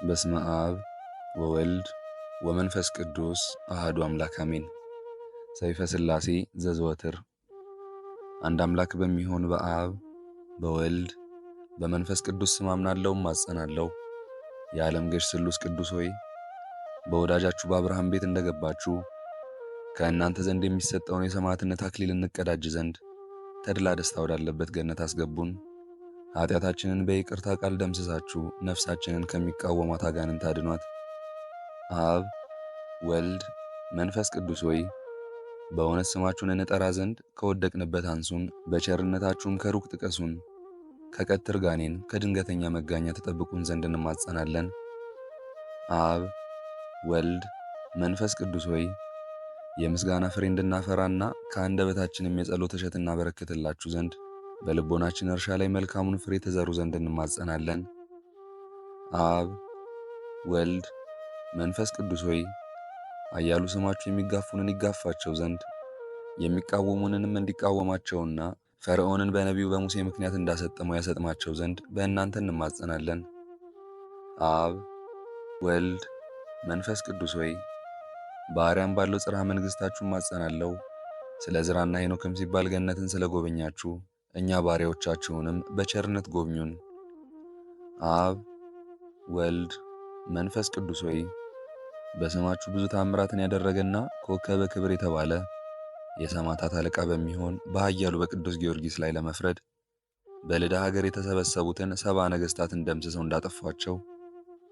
በስመ አብ ወወልድ ወመንፈስ ቅዱስ አሐዱ አምላክ አሜን። ሰይፈ ሥላሴ ዘዘወትር። አንድ አምላክ በሚሆን በአብ በወልድ በመንፈስ ቅዱስ ስም አምናለሁ እማጸናለሁ። የዓለም ገዥ ስሉስ ቅዱስ ሆይ በወዳጃችሁ በአብርሃም ቤት እንደገባችሁ ከእናንተ ዘንድ የሚሰጠውን የሰማዕትነት አክሊል እንቀዳጅ ዘንድ ተድላ ደስታ ወዳለበት ገነት አስገቡን። ኃጢአታችንን በይቅርታ ቃል ደምስሳችሁ ነፍሳችንን ከሚቃወሟት አጋንንት አድኗት። አብ ወልድ መንፈስ ቅዱስ ሆይ በእውነት ስማችሁን እንጠራ ዘንድ ከወደቅንበት አንሱን። በቸርነታችሁም ከሩቅ ጥቀሱን። ከቀትር ጋኔን ከድንገተኛ መጋኛ ተጠብቁን ዘንድ እንማጸናለን። አብ ወልድ መንፈስ ቅዱስ ሆይ የምስጋና ፍሬ እንድናፈራና ከአንደበታችንም የጸሎት እሸት እናበረክትላችሁ ዘንድ በልቦናችን እርሻ ላይ መልካሙን ፍሬ ተዘሩ ዘንድ እንማጸናለን። አብ ወልድ መንፈስ ቅዱስ ሆይ አያሉ ስማችሁ የሚጋፉንን ይጋፋቸው ዘንድ የሚቃወሙንንም እንዲቃወማቸውና ፈርዖንን በነቢዩ በሙሴ ምክንያት እንዳሰጠመው ያሰጥማቸው ዘንድ በእናንተ እንማጸናለን። አብ ወልድ መንፈስ ቅዱስ ሆይ በአርያም ባለው ጽርሐ መንግሥታችሁ እማጸናለሁ። ስለ ዕዝራና ሄኖክም ሲባል ገነትን ስለ ጎበኛችሁ እኛ ባሪያዎቻችሁንም በቸርነት ጎብኙን። አብ ወልድ መንፈስ ቅዱስ ሆይ በስማችሁ ብዙ ታምራትን ያደረገና ኮከበ ክብር የተባለ የሰማዕታት አለቃ በሚሆን በኃያሉ በቅዱስ ጊዮርጊስ ላይ ለመፍረድ በልዳ ሀገር የተሰበሰቡትን 70 ነገሥታትን ደምስሰው እንዳጠፏቸው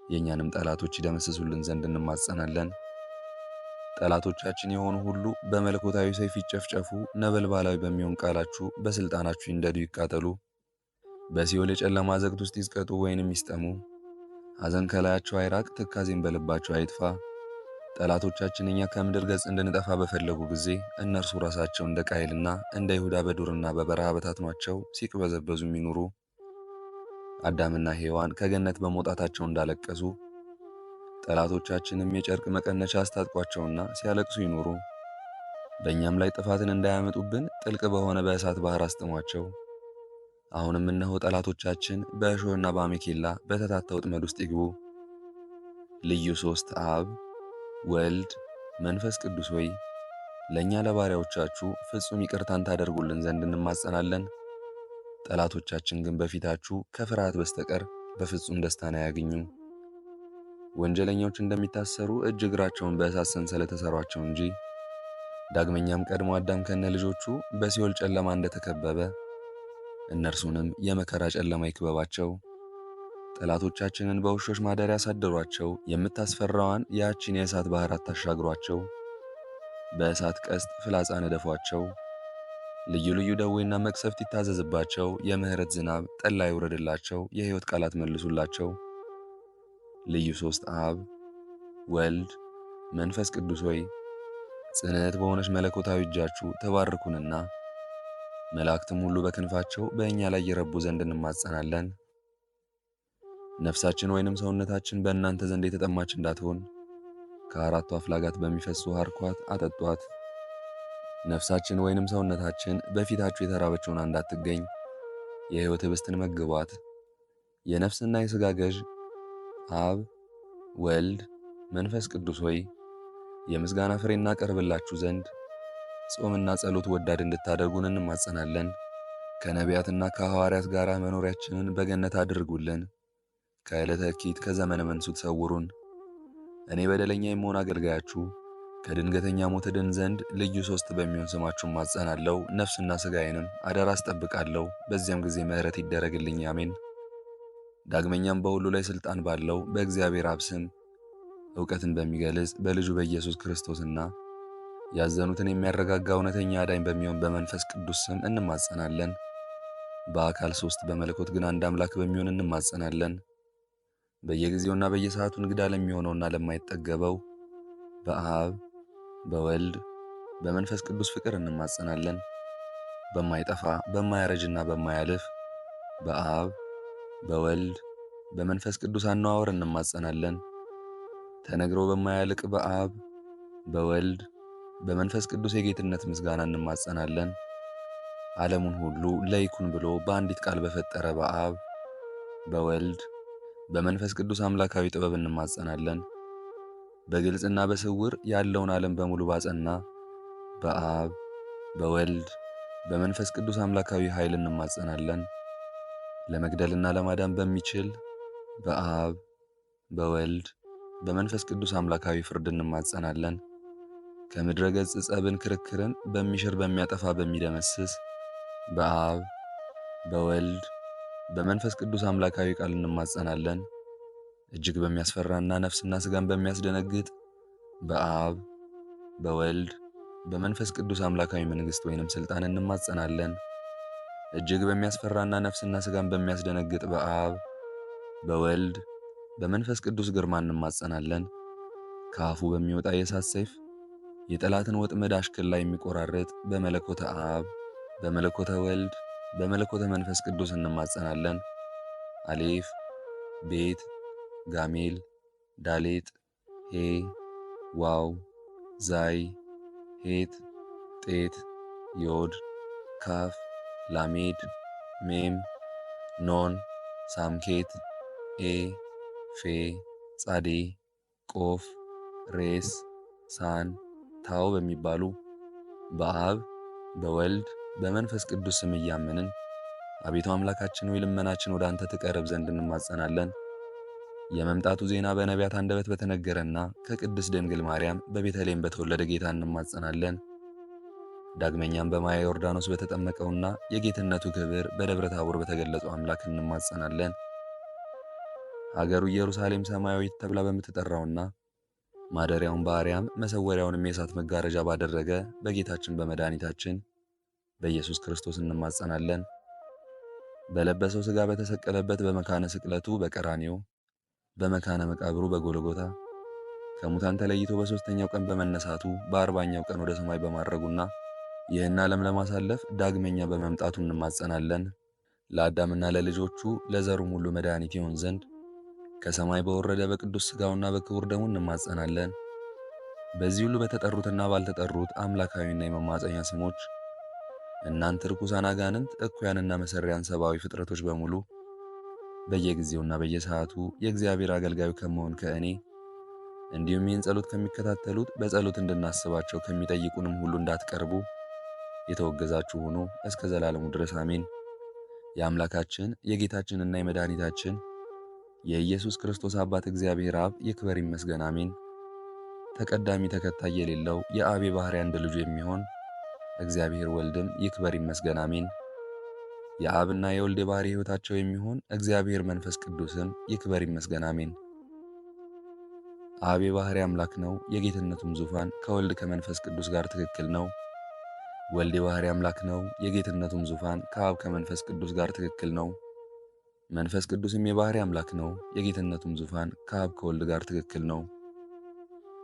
የእኛንም ጠላቶች ይደመስሱልን ዘንድ እንማጸናለን። ጠላቶቻችን የሆኑ ሁሉ በመለኮታዊ ሰይፍ ይጨፍጨፉ፣ ነበልባላዊ በሚሆን ቃላችሁ በሥልጣናችሁ ይንደዱ ይቃጠሉ፣ በሲኦል የጨለማ አዘቅት ውስጥ ይስቀጡ ወይንም ይስጠሙ። ሐዘን ከላያቸው አይራቅ፣ ትካዜም በልባቸው አይጥፋ። ጠላቶቻችን እኛ ከምድር ገጽ እንድንጠፋ በፈለጉ ጊዜ እነርሱ ራሳቸው እንደ ቃየልና እንደ ይሁዳ በዱርና በበረሃ በታትኗቸው ሲቅበዘበዙ የሚኖሩ አዳምና ሔዋን ከገነት በመውጣታቸው እንዳለቀሱ ጠላቶቻችንም የጨርቅ መቀነቻ አስታጥቋቸውና ሲያለቅሱ ይኖሩ። በእኛም ላይ ጥፋትን እንዳያመጡብን ጥልቅ በሆነ በእሳት ባህር አስጥሟቸው። አሁንም እነሆ ጠላቶቻችን በእሾህና በአሜኬላ በተታታ ወጥመድ ውስጥ ይግቡ። ልዩ ሦስት አብ ወልድ መንፈስ ቅዱስ ሆይ ለእኛ ለባሪያዎቻችሁ ፍጹም ይቅርታን ታደርጉልን ዘንድ እንማጸናለን። ጠላቶቻችን ግን በፊታችሁ ከፍርሃት በስተቀር በፍጹም ደስታን አያግኙ። ወንጀለኞች እንደሚታሰሩ እጅ እግራቸውን በእሳት ሰንሰለት ተሰሯቸው እንጂ። ዳግመኛም ቀድሞ አዳም ከነ ልጆቹ በሲኦል ጨለማ እንደተከበበ እነርሱንም የመከራ ጨለማ ይክበባቸው። ጠላቶቻችንን በውሾች ማደሪያ ያሳድሯቸው። የምታስፈራዋን ያቺን የእሳት ባህር አታሻግሯቸው። በእሳት ቀስት ፍላጻ ነደፏቸው። ልዩ ልዩ ደዌና መቅሰፍት ይታዘዝባቸው። የምሕረት ዝናብ ጠላ ይውረድላቸው። የሕይወት ቃላት መልሱላቸው። ልዩ ሦስት አብ ወልድ መንፈስ ቅዱስ ሆይ ጽንዕት በሆነች መለኮታዊ እጃችሁ ተባርኩንና መላእክትም ሁሉ በክንፋቸው በእኛ ላይ ይረቡ ዘንድ እንማጸናለን። ነፍሳችን ወይንም ሰውነታችን በእናንተ ዘንድ የተጠማች እንዳትሆን ከአራቱ አፍላጋት በሚፈሱ ውሃ አርኳት አጠጧት። ነፍሳችን ወይንም ሰውነታችን በፊታችሁ የተራበች ሆና እንዳትገኝ የሕይወት ኅብስትን መግቧት። የነፍስና የሥጋ ገዥ አብ ወልድ መንፈስ ቅዱስ ሆይ የምስጋና ፍሬ እናቀርብላችሁ ዘንድ ጾምና ጸሎት ወዳድ እንድታደርጉን እንማጸናለን። ከነቢያትና ከሐዋርያት ጋር መኖሪያችንን በገነት አድርጉልን። ከዕለተ እኪት ከዘመነ መንሱት ሰውሩን። እኔ በደለኛ የምሆን አገልጋያችሁ ከድንገተኛ ሞት ድን ዘንድ ልዩ ሦስት በሚሆን ስማችሁ እማጸናለሁ። ነፍስና ሥጋዬንም አደራ አስጠብቃለሁ። በዚያም ጊዜ ምሕረት ይደረግልኝ። አሜን። ዳግመኛም በሁሉ ላይ ሥልጣን ባለው በእግዚአብሔር አብ ስም ዕውቀትን በሚገልጽ በልጁ በኢየሱስ ክርስቶስና ያዘኑትን የሚያረጋጋ እውነተኛ አዳኝ በሚሆን በመንፈስ ቅዱስ ስም እንማጸናለን። በአካል ሦስት በመለኮት ግን አንድ አምላክ በሚሆን እንማጸናለን። በየጊዜውና በየሰዓቱ እንግዳ ለሚሆነውና ለማይጠገበው በአብ በወልድ በመንፈስ ቅዱስ ፍቅር እንማጸናለን። በማይጠፋ በማያረጅና በማያልፍ በአብ በወልድ በመንፈስ ቅዱስ አነዋወር እንማጸናለን። ተነግሮ በማያልቅ በአብ በወልድ በመንፈስ ቅዱስ የጌትነት ምስጋና እንማጸናለን። ዓለሙን ሁሉ ለይኩን ብሎ በአንዲት ቃል በፈጠረ በአብ በወልድ በመንፈስ ቅዱስ አምላካዊ ጥበብ እንማጸናለን። በግልጽና በስውር ያለውን ዓለም በሙሉ ባጸና በአብ በወልድ በመንፈስ ቅዱስ አምላካዊ ኃይል እንማጸናለን። ለመግደልና ለማዳን በሚችል በአብ በወልድ በመንፈስ ቅዱስ አምላካዊ ፍርድ እንማጸናለን። ከምድረ ገጽ ጸብን፣ ክርክርን በሚሽር በሚያጠፋ በሚደመስስ በአብ በወልድ በመንፈስ ቅዱስ አምላካዊ ቃል እንማጸናለን። እጅግ በሚያስፈራና ነፍስና ሥጋን በሚያስደነግጥ በአብ በወልድ በመንፈስ ቅዱስ አምላካዊ መንግሥት ወይንም ሥልጣን እንማጸናለን። እጅግ በሚያስፈራና ነፍስና ሥጋን በሚያስደነግጥ በአብ በወልድ በመንፈስ ቅዱስ ግርማ እንማጸናለን። ከአፉ በሚወጣ የእሳት ሰይፍ የጠላትን ወጥመድ አሽክላ የሚቆራርጥ በመለኮተ አብ በመለኮተ ወልድ በመለኮተ መንፈስ ቅዱስ እንማጸናለን። አሌፍ ቤት ጋሜል ዳሌጥ ሄ ዋው ዛይ ሄት ጤት ዮድ ካፍ ላሜድ ሜም ኖን ሳምኬት ኤ ፌ ጻዴ ቆፍ ሬስ ሳን ታው በሚባሉ በአብ በወልድ በመንፈስ ቅዱስ ስም እያመንን አቤቱ አምላካችን ሆይ ልመናችን ወደ አንተ ትቀርብ ዘንድ እንማጸናለን። የመምጣቱ ዜና በነቢያት አንደበት በተነገረና ከቅድስት ድንግል ማርያም በቤተልሔም በተወለደ ጌታ እንማጸናለን። ዳግመኛም በማየ ዮርዳኖስ በተጠመቀውና የጌትነቱ ክብር በደብረ ታቦር በተገለጸው አምላክ እንማጸናለን። ሀገሩ ኢየሩሳሌም ሰማያዊት ተብላ በምትጠራውና ማደሪያውን በአርያም መሰወሪያውንም የእሳት መጋረጃ ባደረገ በጌታችን በመድኃኒታችን በኢየሱስ ክርስቶስ እንማጸናለን። በለበሰው ሥጋ በተሰቀለበት በመካነ ስቅለቱ በቀራንዮ በመካነ መቃብሩ በጎልጎታ ከሙታን ተለይቶ በሦስተኛው ቀን በመነሳቱ በአርባኛው ቀን ወደ ሰማይ በማድረጉና ይህን ዓለም ለማሳለፍ ዳግመኛ በመምጣቱ እንማጸናለን። ለአዳምና ለልጆቹ ለዘሩም ሁሉ መድኃኒት ይሆን ዘንድ ከሰማይ በወረደ በቅዱስ ሥጋውና በክቡር ደሙ እንማጸናለን። በዚህ ሁሉ በተጠሩትና ባልተጠሩት አምላካዊና የመማፀኛ ስሞች እናንተ ርኩሳን አጋንንት፣ እኩያንና መሰሪያን ሰብአዊ ፍጥረቶች በሙሉ በየጊዜውና በየሰዓቱ የእግዚአብሔር አገልጋዩ ከመሆን ከእኔ እንዲሁም ይህን ጸሎት ከሚከታተሉት በጸሎት እንድናስባቸው ከሚጠይቁንም ሁሉ እንዳትቀርቡ የተወገዛችሁ ሆኖ እስከ ዘላለሙ ድረስ አሜን። የአምላካችን የጌታችንና የመድኃኒታችን የኢየሱስ ክርስቶስ አባት እግዚአብሔር አብ ይክበር ይመስገን አሜን። ተቀዳሚ ተከታይ የሌለው የአብ የባሕርይ አንድ ልጁ የሚሆን እግዚአብሔር ወልድም ይክበር ይመስገን አሜን። የአብና የወልድ የባሕርይ ሕይወታቸው የሚሆን እግዚአብሔር መንፈስ ቅዱስም ይክበር ይመስገን አሜን። አብ የባሕርይ አምላክ ነው፣ የጌትነቱም ዙፋን ከወልድ ከመንፈስ ቅዱስ ጋር ትክክል ነው። ወልድ የባሕርይ አምላክ ነው፣ የጌትነቱም ዙፋን ከአብ ከመንፈስ ቅዱስ ጋር ትክክል ነው። መንፈስ ቅዱስም የባሕርይ አምላክ ነው፣ የጌትነቱም ዙፋን ከአብ ከወልድ ጋር ትክክል ነው።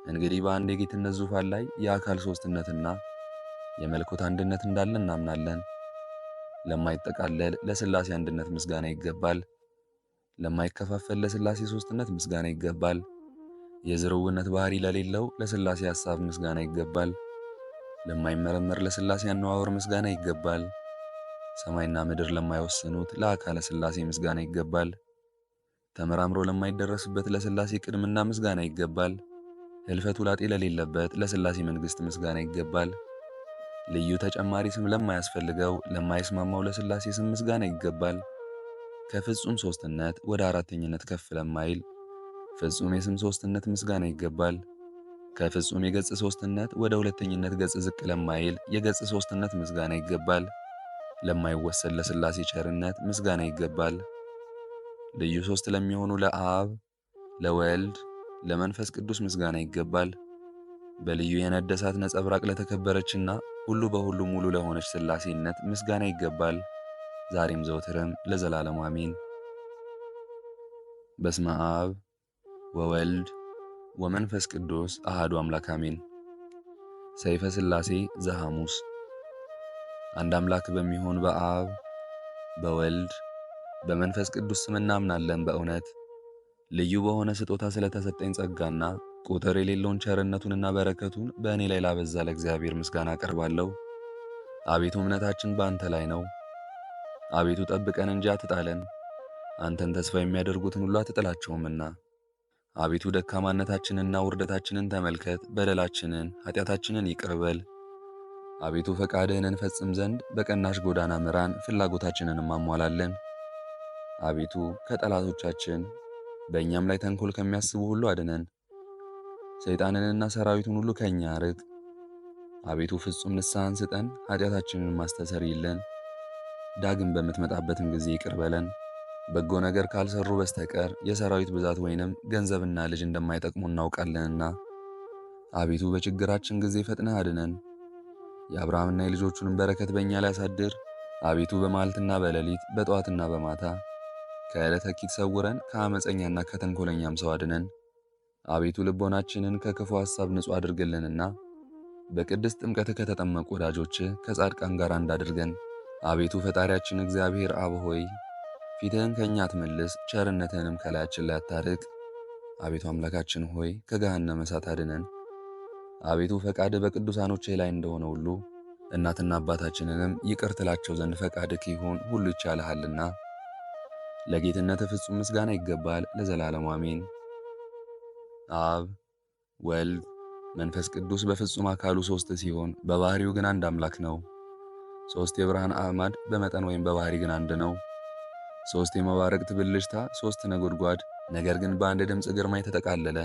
እንግዲህ በአንድ የጌትነት ዙፋን ላይ የአካል ሦስትነትና የመለኮት አንድነት እንዳለ እናምናለን። ለማይጠቃለል ለሥላሴ አንድነት ምስጋና ይገባል። ለማይከፋፈል ለሥላሴ ሦስትነት ምስጋና ይገባል። የዝርውነት ባሕርይ ለሌለው ለሥላሴ ሐሳብ ምስጋና ይገባል። ለማይመረመር ለሥላሴ አነዋወር ምስጋና ይገባል። ሰማይና ምድር ለማይወስኑት ለአካለ ሥላሴ ምስጋና ይገባል። ተመራምሮ ለማይደረስበት ለሥላሴ ቅድምና ምስጋና ይገባል። ሕልፈት ውላጤ ለሌለበት ለሥላሴ መንግሥት ምስጋና ይገባል። ልዩ ተጨማሪ ስም ለማያስፈልገው ለማይስማማው ለሥላሴ ስም ምስጋና ይገባል። ከፍጹም ሦስትነት ወደ አራተኝነት ከፍ ለማይል ፍጹም የስም ሦስትነት ምስጋና ይገባል። ከፍጹም የገጽ ሦስትነት ወደ ሁለተኝነት ገጽ ዝቅ ለማይል የገጽ ሦስትነት ምስጋና ይገባል። ለማይወሰድ ለሥላሴ ቸርነት ምስጋና ይገባል። ልዩ ሦስት ለሚሆኑ ለአብ ለወልድ ለመንፈስ ቅዱስ ምስጋና ይገባል። በልዩ የነደ እሳት ነጸብራቅ ለተከበረችና ሁሉ በሁሉ ሙሉ ለሆነች ሥላሴነት ምስጋና ይገባል። ዛሬም ዘወትርም ለዘላለሙ አሜን። በስመ አብ ወወልድ ወመንፈስ ቅዱስ አሃዱ አምላክ አሜን። ሰይፈ ሥላሴ ዘሐሙስ። አንድ አምላክ በሚሆን በአብ በወልድ በመንፈስ ቅዱስ ስም እናምናለን። በእውነት ልዩ በሆነ ስጦታ ስለተሰጠኝ ጸጋና ቁጥር የሌለውን ቸርነቱንና በረከቱን በእኔ ላይ ላበዛ ለእግዚአብሔር ምስጋና አቀርባለሁ። አቤቱ እምነታችን በአንተ ላይ ነው። አቤቱ ጠብቀን እንጂ አትጣለን። አንተን ተስፋ የሚያደርጉትን ሁሉ አትጥላቸውምና። አቤቱ ደካማነታችንንና ውርደታችንን ተመልከት፣ በደላችንን ኃጢአታችንን ይቅር በል። አቤቱ ፈቃድህን እንፈጽም ዘንድ በቀናሽ ጎዳና ምራን፣ ፍላጎታችንንም አሟላለን። አቤቱ ከጠላቶቻችን በእኛም ላይ ተንኮል ከሚያስቡ ሁሉ አድነን። ሰይጣንንና ሰራዊቱን ሁሉ ከእኛ አርቅ። አቤቱ ፍጹም ንስሐን ስጠን፣ ኃጢአታችንን ማስተሰርይልን። ዳግም በምትመጣበትም ጊዜ ይቅር በለን። በጎ ነገር ካልሰሩ በስተቀር የሰራዊት ብዛት ወይንም ገንዘብና ልጅ እንደማይጠቅሙ እናውቃለንና። አቤቱ በችግራችን ጊዜ ፈጥነህ አድነን። የአብርሃምና የልጆቹንም በረከት በእኛ ላይ አሳድር። አቤቱ በመዓልትና በሌሊት በጠዋትና በማታ ከዕለተ ኪት ሰውረን፣ ከአመፀኛና ከተንኮለኛም ሰው አድነን። አቤቱ ልቦናችንን ከክፉ ሐሳብ ንጹሕ አድርግልንና በቅድስት ጥምቀት ከተጠመቁ ወዳጆችህ ከጻድቃን ጋር እንዳድርገን። አቤቱ ፈጣሪያችን እግዚአብሔር አብ ሆይ ፊትህን ከእኛ አትመልስ፣ ቸርነትህንም ከላያችን ላይ አታርቅ። አቤቱ አምላካችን ሆይ ከገሃነመ እሳት አድነን። አቤቱ ፈቃድህ በቅዱሳኖችህ ላይ እንደሆነ ሁሉ እናትና አባታችንንም ይቅር ትላቸው ዘንድ ፈቃድህ ይሁን፣ ሁሉ ይቻልሃልና። ለጌትነትህ ፍጹም ምስጋና ይገባል ለዘላለሙ አሜን። አብ ወልድ መንፈስ ቅዱስ በፍጹም አካሉ ሦስት ሲሆን በባህሪው ግን አንድ አምላክ ነው። ሦስት የብርሃን አዕማድ በመጠን ወይም በባህሪ ግን አንድ ነው። ሦስት የመባረቅት ብልጭታ፣ ሦስት ነጎድጓድ ነገር ግን በአንድ ድምፅ ግርማ የተጠቃለለ።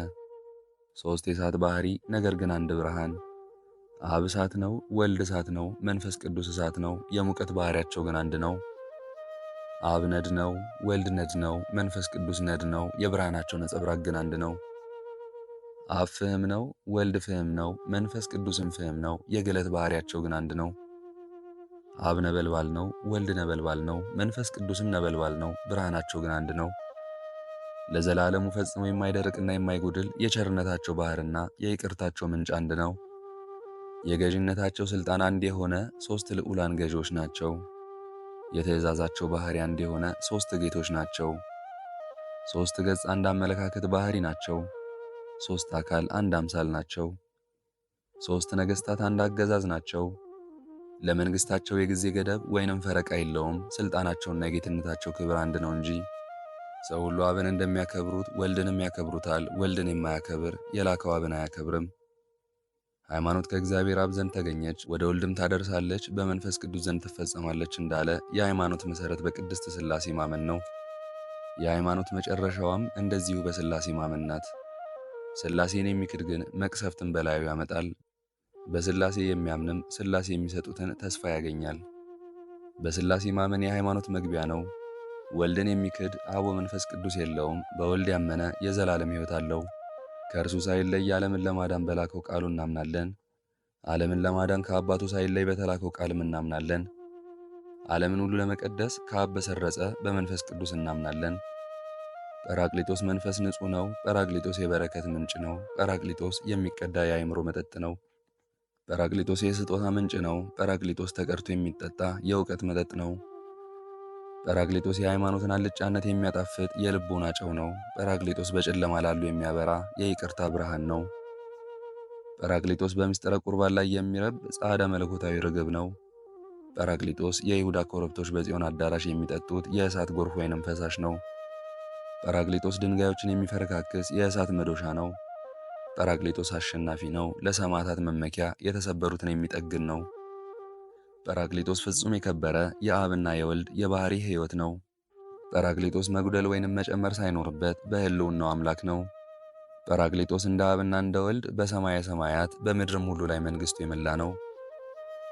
ሦስት የእሳት ባህሪ ነገር ግን አንድ ብርሃን። አብ እሳት ነው፣ ወልድ እሳት ነው፣ መንፈስ ቅዱስ እሳት ነው። የሙቀት ባህሪያቸው ግን አንድ ነው። አብ ነድ ነው፣ ወልድ ነድ ነው፣ መንፈስ ቅዱስ ነድ ነው። የብርሃናቸው ነጸብራቅ ግን አንድ ነው። አብ ፍህም ነው፣ ወልድ ፍህም ነው፣ መንፈስ ቅዱስም ፍህም ነው። የግለት ባህሪያቸው ግን አንድ ነው። አብ ነበልባል ነው፣ ወልድ ነበልባል ነው፣ መንፈስ ቅዱስም ነበልባል ነው። ብርሃናቸው ግን አንድ ነው። ለዘላለሙ ፈጽሞ የማይደርቅና የማይጎድል የቸርነታቸው ባህርና የይቅርታቸው ምንጭ አንድ ነው። የገዥነታቸው ሥልጣን አንድ የሆነ ሦስት ልዑላን ገዢዎች ናቸው። የትእዛዛቸው ባህሪ አንድ የሆነ ሦስት ጌቶች ናቸው። ሦስት ገጽ አንድ አመለካከት ባህሪ ናቸው። ሦስት አካል አንድ አምሳል ናቸው። ሦስት ነገሥታት አንድ አገዛዝ ናቸው። ለመንግሥታቸው የጊዜ ገደብ ወይንም ፈረቃ የለውም። ሥልጣናቸውና የጌትነታቸው ክብር አንድ ነው እንጂ። ሰው ሁሉ አብን እንደሚያከብሩት ወልድንም ያከብሩታል። ወልድን የማያከብር የላከው አብን አያከብርም። ሃይማኖት ከእግዚአብሔር አብ ዘንድ ተገኘች፣ ወደ ወልድም ታደርሳለች፣ በመንፈስ ቅዱስ ዘንድ ትፈጸማለች እንዳለ የሃይማኖት መሠረት በቅድስት ሥላሴ ማመን ነው። የሃይማኖት መጨረሻዋም እንደዚሁ በሥላሴ ማመን ናት። ሥላሴን የሚክድ ግን መቅሰፍትን በላዩ ያመጣል። በሥላሴ የሚያምንም ሥላሴ የሚሰጡትን ተስፋ ያገኛል። በሥላሴ ማመን የሃይማኖት መግቢያ ነው። ወልድን የሚክድ አብ ወመንፈስ ቅዱስ የለውም። በወልድ ያመነ የዘላለም ሕይወት አለው። ከእርሱ ሳይለይ ዓለምን ለማዳን በላከው ቃሉ እናምናለን። ዓለምን ለማዳን ከአባቱ ሳይለይ በተላከው ቃልም እናምናለን። ዓለምን ሁሉ ለመቀደስ ከአብ በሰረጸ በመንፈስ ቅዱስ እናምናለን። ጰራቅሊጦስ መንፈስ ንጹሕ ነው። ጰራቅሊጦስ የበረከት ምንጭ ነው። ጰራቅሊጦስ የሚቀዳ የአእምሮ መጠጥ ነው። ጰራቅሊጦስ የስጦታ ምንጭ ነው። ጰራቅሊጦስ ተቀድቶ የሚጠጣ የእውቀት መጠጥ ነው። ጰራቅሊጦስ የሃይማኖትን አልጫነት የሚያጣፍጥ የልቦና ጨው ነው። ጰራቅሊጦስ በጨለማ ላሉ የሚያበራ የይቅርታ ብርሃን ነው። ጰራቅሊጦስ በምስጢረ ቁርባን ላይ የሚረብ ጻዕዳ መለኮታዊ ርግብ ነው። ጰራቅሊጦስ የይሁዳ ኮረብቶች በጽዮን አዳራሽ የሚጠጡት የእሳት ጎርፍ ወይንም ፈሳሽ ነው። ጰራቅሊጦስ ድንጋዮችን የሚፈረካክስ የእሳት መዶሻ ነው። ጰራቅሊጦስ አሸናፊ ነው። ለሰማዕታት መመኪያ የተሰበሩትን የሚጠግን ነው። ጰራቅሊጦስ ፍጹም የከበረ የአብና የወልድ የባሕሪ ሕይወት ነው። ጰራቅሊጦስ መጉደል ወይንም መጨመር ሳይኖርበት በሕልውናው አምላክ ነው። ጰራቅሊጦስ እንደ አብና እንደ ወልድ በሰማየ ሰማያት በምድርም ሁሉ ላይ መንግሥቱ የመላ ነው።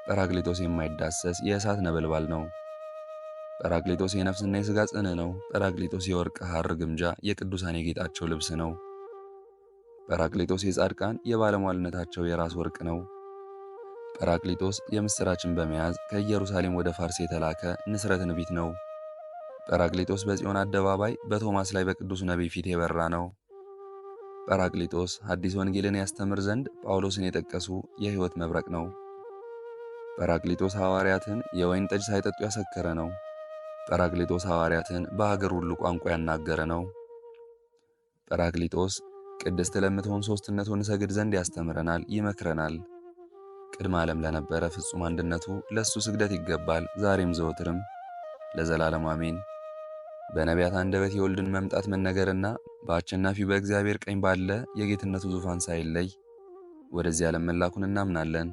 ጰራቅሊጦስ የማይዳሰስ የእሳት ነበልባል ነው። ጰራቅሊጦስ የነፍስና የሥጋ ጽንዕ ነው። ጰራቅሊጦስ የወርቅ ሐር ግምጃ የቅዱሳን የጌጣቸው ልብስ ነው። ጰራቅሊጦስ የጻድቃን የባለሟልነታቸው የራስ ወርቅ ነው። ጰራቅሊጦስ የምሥራችን በመያዝ ከኢየሩሳሌም ወደ ፋርስ የተላከ ንስረ ትንቢት ነው። ጰራቅሊጦስ በጽዮን አደባባይ በቶማስ ላይ በቅዱስ ነቢይ ፊት የበራ ነው። ጰራቅሊጦስ ሐዲስ ወንጌልን ያስተምር ዘንድ ጳውሎስን የጠቀሱ የሕይወት መብረቅ ነው። ጰራቅሊጦስ ሐዋርያትን የወይን ጠጅ ሳይጠጡ ያሰከረ ነው። ጰራቅሊጦስ ሐዋርያትን በአገር ሁሉ ቋንቋ ያናገረ ነው። ጰራቅሊጦስ ቅድስት ለምትሆን ሦስትነቱን እንሰግድ ዘንድ ያስተምረናል፣ ይመክረናል። ቅድመ ዓለም ለነበረ ፍጹም አንድነቱ ለእሱ ስግደት ይገባል፣ ዛሬም ዘወትርም ለዘላለሙ አሜን። በነቢያት አንደበት የወልድን መምጣት መነገርና በአሸናፊው በእግዚአብሔር ቀኝ ባለ የጌትነቱ ዙፋን ሳይለይ ወደዚህ ዓለም መላኩን እናምናለን።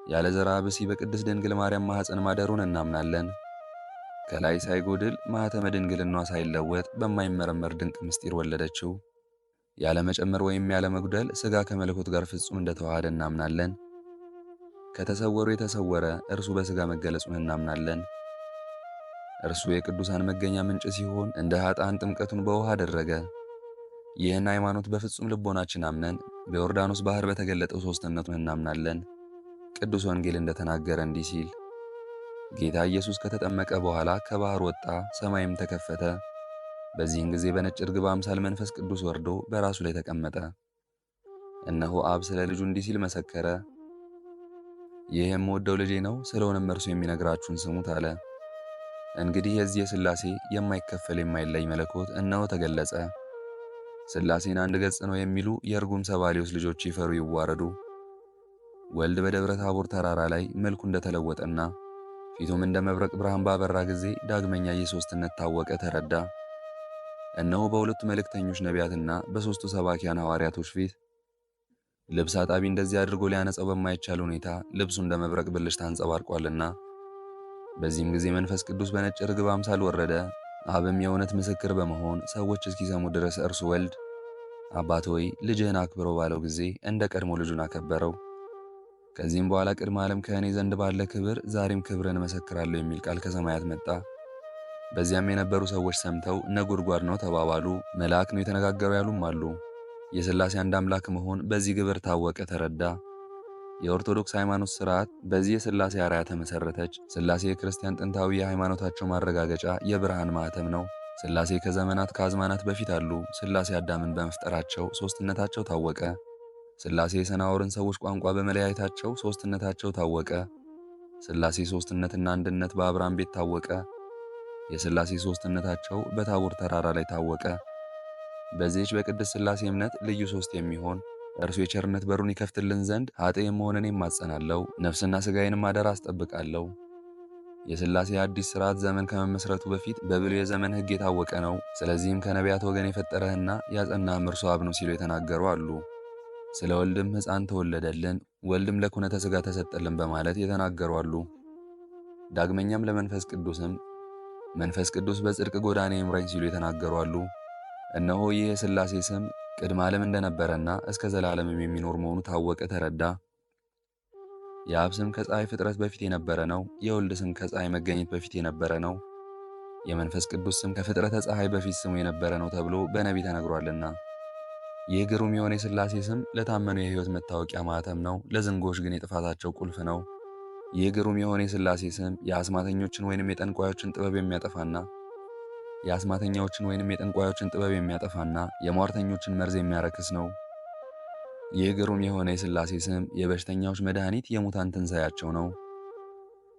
ያለ ዘርዓ ብእሲ በቅድስት ድንግል ማርያም ማኅፀን ማደሩን እናምናለን። ከላይ ሳይጎድል ማኅተመ ድንግልናዋ ሳይለወጥ በማይመረመር ድንቅ ምስጢር ወለደችው። ያለ መጨመር ወይም ያለ መጉደል ሥጋ ከመለኮት ጋር ፍጹም እንደተዋሃደ እናምናለን። ከተሰወሩ የተሰወረ እርሱ በሥጋ መገለጹን እናምናለን። እርሱ የቅዱሳን መገኛ ምንጭ ሲሆን እንደ ኃጥአን ጥምቀቱን በውሃ አደረገ። ይህን ሃይማኖት በፍጹም ልቦናችን አምነን በዮርዳኖስ ባሕር በተገለጠው ሦስትነቱን እናምናለን። ቅዱስ ወንጌል እንደተናገረ እንዲህ ሲል ጌታ ኢየሱስ ከተጠመቀ በኋላ ከባሕር ወጣ፣ ሰማይም ተከፈተ። በዚህን ጊዜ በነጭ ርግብ አምሳል መንፈስ ቅዱስ ወርዶ በራሱ ላይ ተቀመጠ። እነሆ አብ ስለ ልጁ እንዲህ ሲል መሰከረ፣ ይህ የምወደው ልጄ ነው፣ ስለሆነም እርሱ የሚነግራችሁን ስሙት አለ። እንግዲህ የዚህ የሥላሴ የማይከፈል የማይለይ መለኮት እነሆ ተገለጸ። ሥላሴን አንድ ገጽ ነው የሚሉ የርጉም ሰባሊዮስ ልጆች ይፈሩ ይዋረዱ። ወልድ በደብረ ታቦር ተራራ ላይ መልኩ እንደተለወጠና ፊቱም እንደ መብረቅ ብርሃን ባበራ ጊዜ ዳግመኛ የሦስትነት ታወቀ፣ ተረዳ። እነሆ በሁለቱ መልእክተኞች ነቢያትና በሦስቱ ሰባኪያን ሐዋርያቶች ፊት ልብስ አጣቢ እንደዚህ አድርጎ ሊያነጻው በማይቻል ሁኔታ ልብሱ እንደ መብረቅ ብልጭታ አንጸባርቋልና። በዚህም ጊዜ መንፈስ ቅዱስ በነጭ ርግብ አምሳል ወረደ። አብም የእውነት ምስክር በመሆን ሰዎች እስኪሰሙ ድረስ እርሱ ወልድ አባት ሆይ ልጅህን አክብረው ባለው ጊዜ እንደ ቀድሞ ልጁን አከበረው። ከዚህም በኋላ ቅድመ ዓለም ከእኔ ዘንድ ባለ ክብር ዛሬም ክብርን እመሰክራለሁ የሚል ቃል ከሰማያት መጣ። በዚያም የነበሩ ሰዎች ሰምተው ነጎድጓድ ነው ተባባሉ። መልአክ ነው የተነጋገሩ ያሉም አሉ። የሥላሴ አንድ አምላክ መሆን በዚህ ግብር ታወቀ፣ ተረዳ። የኦርቶዶክስ ሃይማኖት ሥርዓት በዚህ የሥላሴ አርአያ ተመሠረተች። ሥላሴ የክርስቲያን ጥንታዊ የሃይማኖታቸው ማረጋገጫ የብርሃን ማኅተም ነው። ሥላሴ ከዘመናት ከአዝማናት በፊት አሉ። ሥላሴ አዳምን በመፍጠራቸው ሦስትነታቸው ታወቀ። ሥላሴ የሰናዖርን ሰዎች ቋንቋ በመለያየታቸው ሦስትነታቸው ታወቀ። ሥላሴ ሦስትነትና አንድነት በአብርሃም ቤት ታወቀ። የሥላሴ ሦስትነታቸው በታቦር ተራራ ላይ ታወቀ። በዚህች በቅድስት ሥላሴ እምነት ልዩ ሦስት የሚሆን እርሱ የቸርነት በሩን ይከፍትልን ዘንድ ኃጥእ መሆንን እማጸናለሁ፣ ነፍስና ሥጋዬንም አደራ አስጠብቃለሁ። የሥላሴ አዲስ ሥርዓት ዘመን ከመመስረቱ በፊት በብሉይ የዘመን ሕግ የታወቀ ነው። ስለዚህም ከነቢያት ወገን የፈጠረህና ያጸናህም እርሱ አብ ነው ሲሉ የተናገሩ አሉ። ስለ ወልድም ሕፃን ተወለደልን፣ ወልድም ለኩነተ ሥጋ ተሰጠልን በማለት የተናገሩ አሉ። ዳግመኛም ለመንፈስ ቅዱስም መንፈስ ቅዱስ በጽድቅ ጎዳና ይምራኝ ሲሉ የተናገሩ አሉ። እነሆ ይህ የሥላሴ ስም ቅድመ ዓለም እንደነበረና እስከ ዘላለምም የሚኖር መሆኑ ታወቀ፣ ተረዳ። የአብ ስም ከፀሐይ ፍጥረት በፊት የነበረ ነው። የወልድ ስም ከፀሐይ መገኘት በፊት የነበረ ነው። የመንፈስ ቅዱስ ስም ከፍጥረተ ፀሐይ በፊት ስሙ የነበረ ነው ተብሎ በነቢይ ተነግሯልና። ይህ ግሩም የሆነ የሥላሴ ስም ለታመኑ የሕይወት መታወቂያ ማኅተም ነው፣ ለዝንጎች ግን የጥፋታቸው ቁልፍ ነው። ይህ ግሩም የሆነ የሥላሴ ስም የአስማተኞችን ወይንም የጠንቋዮችን ጥበብ የሚያጠፋና የአስማተኛዎችን ወይንም የጠንቋዮችን ጥበብ የሚያጠፋና የሟርተኞችን መርዝ የሚያረክስ ነው። ይህ ግሩም የሆነ የሥላሴ ስም የበሽተኛዎች መድኃኒት፣ የሙታን ትንሣኤያቸው ነው።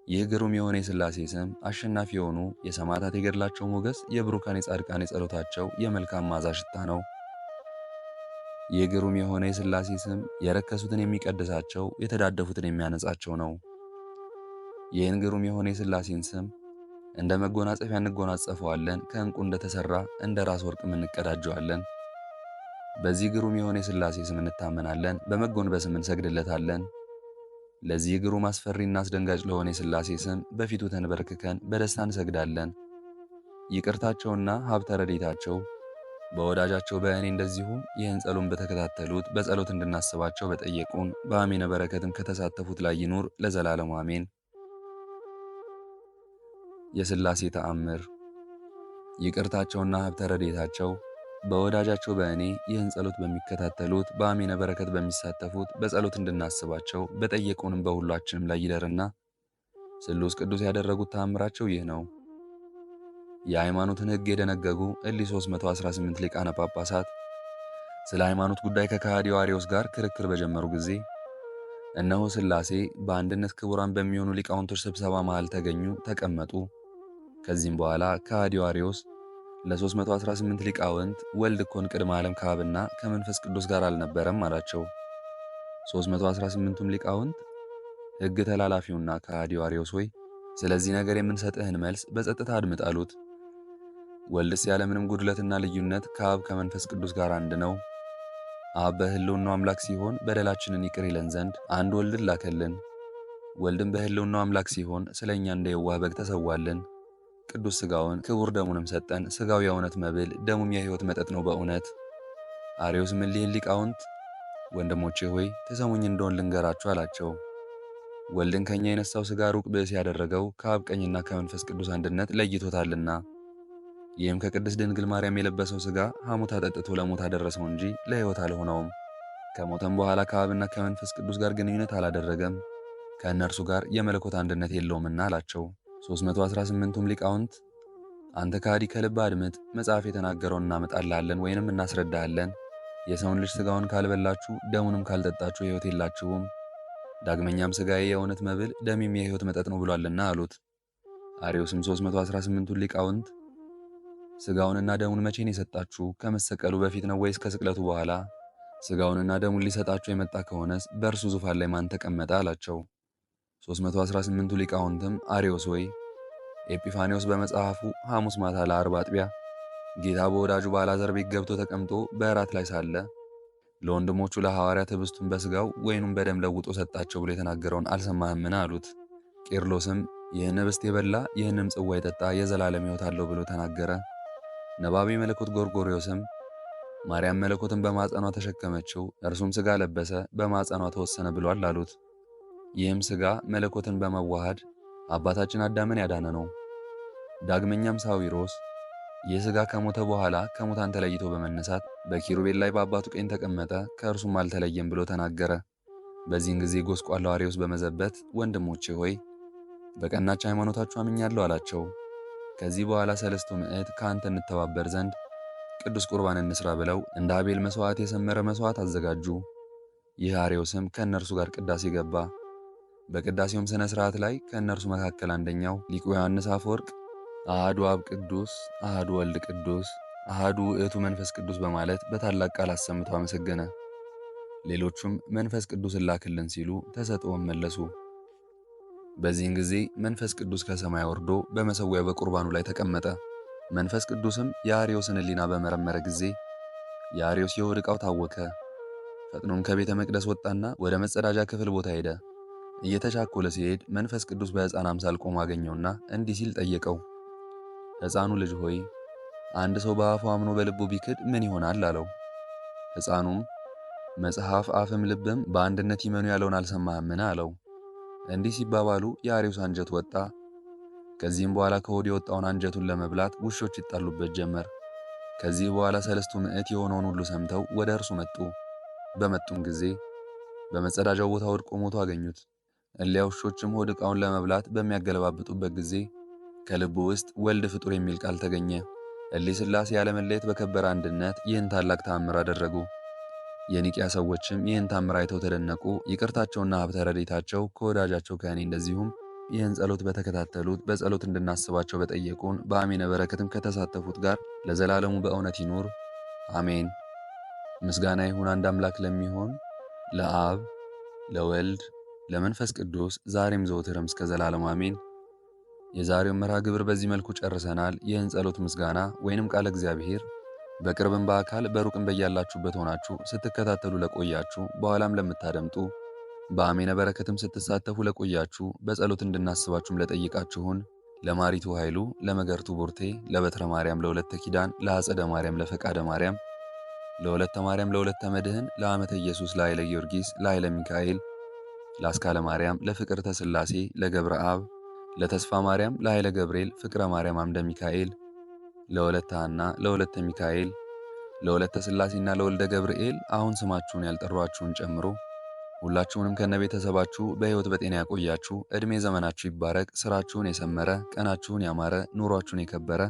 ይህ ግሩም የሆነ የሥላሴ ስም አሸናፊ የሆኑ የሰማዕታት የገድላቸው ሞገስ፣ የብሩካን የጻድቃን የጸሎታቸው የመልካም መዓዛ ሽታ ነው። ይህ ግሩም የሆነ የሥላሴ ስም የረከሱትን የሚቀድሳቸው፣ የተዳደፉትን የሚያነጻቸው ነው። ይህን ግሩም የሆነ የሥላሴን ስም እንደ መጎናጸፊያ እንጎናጸፈዋለን፣ ከዕንቁ እንደተሠራ እንደ ራስ ወርቅም እንቀዳጀዋለን። በዚህ ግሩም የሆነ የሥላሴ ስም እንታመናለን፣ በመጎንበስም እንሰግድለታለን። ለዚህ ግሩም አስፈሪና አስደንጋጭ ለሆነ የሥላሴ ስም በፊቱ ተንበርክከን በደስታ እንሰግዳለን። ይቅርታቸውና ሀብተ ረድኤታቸው በወዳጃቸው በእኔ እንደዚሁም ይህን ጸሎን በተከታተሉት በጸሎት እንድናስባቸው በጠየቁን በአሜነ በረከትም ከተሳተፉት ላይ ይኑር ለዘላለሙ አሜን። የሥላሴ ተአምር። ይቅርታቸውና ሀብተ ረድኤታቸው በወዳጃቸው በእኔ ይህን ጸሎት በሚከታተሉት በአሜነ በረከት በሚሳተፉት በጸሎት እንድናስባቸው በጠየቁንም በሁላችንም ላይ ይደርና ስሉስ ቅዱስ ያደረጉት ተአምራቸው ይህ ነው። የሃይማኖትን ሕግ የደነገጉ እሊ 318 ሊቃነ ጳጳሳት ስለ ሃይማኖት ጉዳይ ከከሃዲው አርዮስ ጋር ክርክር በጀመሩ ጊዜ እነሆ ሥላሴ በአንድነት ክቡራን በሚሆኑ ሊቃውንቶች ስብሰባ መሃል ተገኙ፣ ተቀመጡ። ከዚህም በኋላ ከሃዲው አርዮስ ለ318 ሊቃውንት ወልድ እኮን ቅድመ ዓለም ከአብና ከመንፈስ ቅዱስ ጋር አልነበረም አላቸው። 318ቱም ሊቃውንት ሕግ ተላላፊውና ከሃዲው አርዮስ ሆይ ስለዚህ ነገር የምንሰጥህን መልስ በጸጥታ አድምጥ አሉት። ወልድስ ያለምንም ጉድለትና ልዩነት ከአብ ከመንፈስ ቅዱስ ጋር አንድ ነው። አብ በሕልውናው አምላክ ሲሆን በደላችንን ይቅር ይለን ዘንድ አንድ ወልድን ላከልን። ወልድም በሕልውናው አምላክ ሲሆን ስለ እኛ እንደ የዋህ በግ ተሰዋልን። ቅዱስ ሥጋውን ክቡር ደሙንም ሰጠን። ሥጋው የእውነት መብል፣ ደሙም የሕይወት መጠጥ ነው በእውነት። አርዮስም እሊህን ሊቃውንት ወንድሞቼ ሆይ ትሰሙኝ እንደሆን ልንገራችሁ አላቸው። ወልድን ከእኛ የነሳው ሥጋ ሩቅ ብእስ ያደረገው ከአብ ቀኝና ከመንፈስ ቅዱስ አንድነት ለይቶታልና። ይህም ከቅድስት ድንግል ማርያም የለበሰው ሥጋ ሐሞት አጠጥቶ ለሞት አደረሰው እንጂ ለሕይወት አልሆነውም። ከሞተም በኋላ ከአብና ከመንፈስ ቅዱስ ጋር ግንኙነት አላደረገም፣ ከእነርሱ ጋር የመለኮት አንድነት የለውምና አላቸው። 318ቱም ሊቃውንት አንተ ከሃዲ ከልብ አድምጥ፣ መጽሐፍ የተናገረውን እናመጣልሃለን ወይንም እናስረዳሃለን። የሰውን ልጅ ሥጋውን ካልበላችሁ ደሙንም ካልጠጣችሁ ሕይወት የላችሁም። ዳግመኛም ሥጋዬ የእውነት መብል ደሜም የሕይወት መጠጥ ነው ብሏልና አሉት። አርዮስም 318ቱን ሊቃውንት ሥጋውንና ደሙን መቼ ነው የሰጣችሁ? ከመሰቀሉ በፊት ነው ወይስ ከስቅለቱ በኋላ? ሥጋውንና ደሙን ሊሰጣችሁ የመጣ ከሆነስ በእርሱ ዙፋን ላይ ማን ተቀመጠ? አላቸው። 318ቱ ሊቃውንትም አርዮስ ሆይ ኤጲፋኒዎስ በመጽሐፉ ሐሙስ ማታ ለዓርብ አጥቢያ ጌታ በወዳጁ በአልዓዛር ቤት ገብቶ ተቀምጦ በእራት ላይ ሳለ ለወንድሞቹ ለሐዋርያት ኅብስቱን በሥጋው ወይኑን በደም ለውጦ ሰጣቸው ብሎ የተናገረውን አልሰማህምን? አሉት። ቄርሎስም ይህን ኅብስት የበላ ይህንም ጽዋ የጠጣ የዘላለም ሕይወት አለው ብሎ ተናገረ። ነባቢ መለኮት ጎርጎርዮስም ማርያም መለኮትን በማጸኗ ተሸከመችው፣ እርሱም ሥጋ ለበሰ፣ በማጸኗ ተወሰነ ብሏል አሉት። ይህም ሥጋ መለኮትን በመዋሃድ አባታችን አዳምን ያዳነ ነው። ዳግመኛም ሳዊሮስ ይህ ሥጋ ከሞተ በኋላ ከሙታን ተለይቶ በመነሳት በኪሩቤል ላይ በአባቱ ቀኝ ተቀመጠ፣ ከእርሱም አልተለየም ብሎ ተናገረ። በዚህን ጊዜ ጎስቋላው አርዮስ በመዘበት ወንድሞቼ ሆይ በቀናች ሃይማኖታችሁ አምኛለሁ አላቸው። ከዚህ በኋላ ሰለስቱ ምዕት ከአንተ እንተባበር ዘንድ ቅዱስ ቁርባን እንስራ ብለው እንደ አቤል መሥዋዕት የሰመረ መሥዋዕት አዘጋጁ። ይህ አርዮስም ከእነርሱ ጋር ቅዳሴ ገባ። በቅዳሴውም ሥነ ሥርዓት ላይ ከእነርሱ መካከል አንደኛው ሊቁ ዮሐንስ አፈወርቅ አሐዱ አብ ቅዱስ፣ አሐዱ ወልድ ቅዱስ፣ አሐዱ ውእቱ መንፈስ ቅዱስ በማለት በታላቅ ቃል አሰምቶ አመሰገነ። ሌሎቹም መንፈስ ቅዱስን ላክልን ሲሉ ተሰጥኦን መለሱ። በዚህን ጊዜ መንፈስ ቅዱስ ከሰማይ ወርዶ በመሠዊያው በቁርባኑ ላይ ተቀመጠ። መንፈስ ቅዱስም የአርዮስን ሕሊና በመረመረ ጊዜ የአርዮስ የሆድ ዕቃው ታወከ። ፈጥኖም ከቤተ መቅደስ ወጣና ወደ መጸዳጃ ክፍል ቦታ ሄደ። እየተቻኮለ ሲሄድ መንፈስ ቅዱስ በሕፃን አምሳል ቆሞ አገኘውና እንዲህ ሲል ጠየቀው፣ ሕፃኑ ልጅ ሆይ አንድ ሰው በአፉ አምኖ በልቡ ቢክድ ምን ይሆናል? አለው። ሕፃኑም መጽሐፍ አፍም ልብም በአንድነት ይመኑ ያለውን አልሰማህምን? አለው። እንዲህ ሲባባሉ የአርዮስ አንጀት ወጣ። ከዚህም በኋላ ከሆድ የወጣውን አንጀቱን ለመብላት ውሾች ይጣሉበት ጀመር። ከዚህ በኋላ ሰለስቱ ምዕት የሆነውን ሁሉ ሰምተው ወደ እርሱ መጡ። በመጡም ጊዜ በመጸዳጃው ቦታ ወድቆ ሞቶ አገኙት። እሊያ ውሾችም ሆድ ዕቃውን ለመብላት በሚያገለባብጡበት ጊዜ ከልቡ ውስጥ ወልድ ፍጡር የሚል ቃል ተገኘ። እሊህ ሥላሴ ያለመለየት በከበረ አንድነት ይህን ታላቅ ተአምር አደረጉ። የኒቅያ ሰዎችም ይህን ታምር አይተው ተደነቁ። ይቅርታቸውና ሀብተ ረድኤታቸው ከወዳጃቸው ከእኔ እንደዚሁም ይህን ጸሎት በተከታተሉት በጸሎት እንድናስባቸው በጠየቁን በአሜነ በረከትም ከተሳተፉት ጋር ለዘላለሙ በእውነት ይኑር አሜን። ምስጋና ይሁን አንድ አምላክ ለሚሆን ለአብ ለወልድ ለመንፈስ ቅዱስ ዛሬም ዘወትርም እስከ ዘላለሙ አሜን። የዛሬውን መርሃ ግብር በዚህ መልኩ ጨርሰናል። ይህን ጸሎት ምስጋና ወይንም ቃለ እግዚአብሔር በቅርብም በአካል በሩቅም በያላችሁበት ሆናችሁ ስትከታተሉ ለቆያችሁ በኋላም ለምታደምጡ በአሜነ በረከትም ስትሳተፉ ለቆያችሁ በጸሎት እንድናስባችሁም ለጠይቃችሁን ለማሪቱ ኃይሉ፣ ለመገርቱ ቡርቴ፣ ለበትረ ማርያም፣ ለወለተ ኪዳን፣ ለአጸደ ማርያም፣ ለፈቃደ ማርያም፣ ለወለተ ማርያም፣ ለወለተ መድህን፣ ለአመተ ኢየሱስ፣ ለኃይለ ጊዮርጊስ፣ ለኃይለ ሚካኤል፣ ለአስካለ ማርያም፣ ለፍቅርተ ሥላሴ፣ ለገብረ አብ፣ ለተስፋ ማርያም፣ ለኃይለ ገብርኤል፣ ፍቅረ ማርያም አምደ ሚካኤል፣ ለወለተ ሐና፣ ለወለተ ሚካኤል፣ ለወለተ ሥላሴና ለወልደ ገብርኤል አሁን ስማችሁን ያልጠሯችሁን ጨምሮ ሁላችሁንም ከነቤተሰባችሁ በሕይወት በጤና ያቆያችሁ። ዕድሜ ዘመናችሁ ይባረክ። ሥራችሁን የሰመረ፣ ቀናችሁን ያማረ፣ ኑሯችሁን የከበረ፣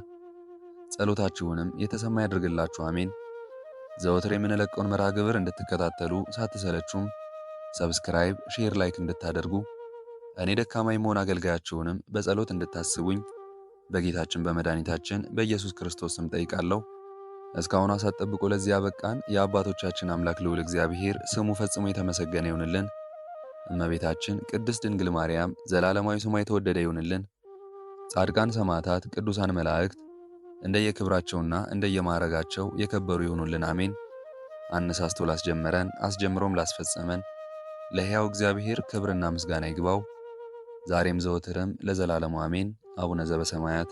ጸሎታችሁንም የተሰማ ያድርግላችሁ አሜን። ዘወትር የምንለቀውን መርሃ ግብር እንድትከታተሉ ሳትሰለቹም ሰብስክራይብ፣ ሼር፣ ላይክ እንድታደርጉ እኔ ደካማ የመሆን አገልጋያችሁንም በጸሎት እንድታስቡኝ በጌታችን በመድኃኒታችን በኢየሱስ ክርስቶስ ስም ጠይቃለሁ። እስካሁን ሰዓት ጠብቆ ለዚህ ያበቃን የአባቶቻችን አምላክ ልዑል እግዚአብሔር ስሙ ፈጽሞ የተመሰገነ ይሁንልን። እመቤታችን ቅድስት ድንግል ማርያም ዘላለማዊ ስሟ የተወደደ ይሁንልን። ጻድቃን ሰማዕታት፣ ቅዱሳን መላእክት እንደየክብራቸውና እንደየማዕረጋቸው የከበሩ ይሁኑልን፣ አሜን። አነሳስቶ ላስጀመረን አስጀምሮም ላስፈጸመን ለሕያው እግዚአብሔር ክብርና ምስጋና ይግባው ዛሬም ዘወትርም ለዘላለሙ አሜን። አቡነ ዘበሰማያት